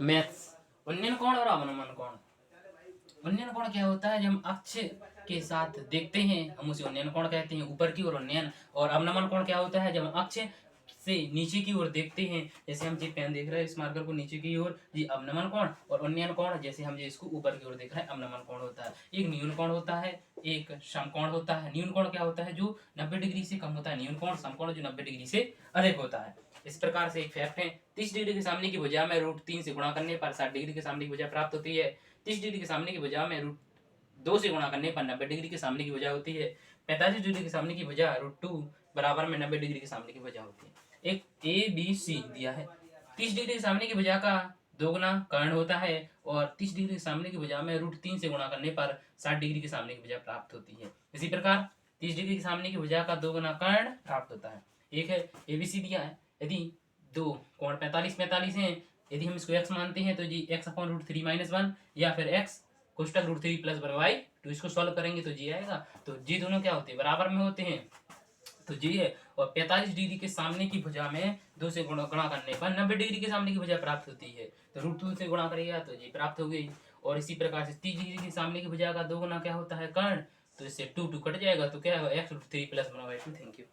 Maths. उन्नयन कोण और अवनमन कोण। उन्नयन कोण क्या होता है, जब हम अक्ष के साथ देखते हैं हम उसे उन्नयन कोण कहते हैं, ऊपर की ओर उन्नयन। और अवनमन कोण क्या होता है, जब हम अक्ष से नीचे की ओर देखते हैं, जैसे हम जी पेन देख रहे हैं इस मार्कर को नीचे की ओर, जी अवनमन कोण। और उन्नयन कोण जैसे हम जी इसको ऊपर की ओर देख रहे हैं, अवनमन कोण होता है। एक न्यून कोण होता है, एक समकोण होता है। न्यून कोण क्या होता है, जो 90 डिग्री से कम होता है न्यून कोण। समकोण जो 90 डिग्री से अधिक होता है। इस प्रकार से एक फैक्ट है, 30 डिग्री के सामने की भुजा में √3 से गुणा करने पर 60 डिग्री के सामने की भुजा प्राप्त होती है। 30 डिग्री के सामने की भुजा में √2 से गुणा करने पर 90 डिग्री के सामने की भुजा होती है। 45 डिग्री के सामने की भुजा √2 बराबर में 90 डिग्री के सामने की भुजा होती है। एक ABC दिया है। 30 डिग्री के सामने की भुजा का 2 गुना कर्ण होता है, और 30 डिग्री के सामने की भुजा में √3 से गुणा करने पर 60 डिग्री के सामने की भुजा प्राप्त होती है। इसी प्रकार 30 डिग्री के सामने की भुजा का 2 गुना कर्ण प्राप्त होता है। एक है ABC दिया है, यदि दो कोण 45 हैं, यदि हम इसको x मानते हैं तो जी x/√3-1, या फिर x कोष्टक √3 + 1/, तो इसको सॉल्व करेंगे तो जी आएगा। तो जी दोनों क्या होते हैं, बराबर में होते हैं, तो जी है। और 45 डिग्री के सामने की भुजा में 2 से गुणा करने पर 90 डिग्री के सामने की भुजा प्राप्त होती है, तो √2 से गुणा करेगा तो जी प्राप्त हो गई। और इसी प्रकार से 30 डिग्री के सामने की भुजा का 2 गुना क्या होता है, कर्ण। तो इससे 2 कट जाएगा, तो क्या होगा x √3 + 1/2। Thank you.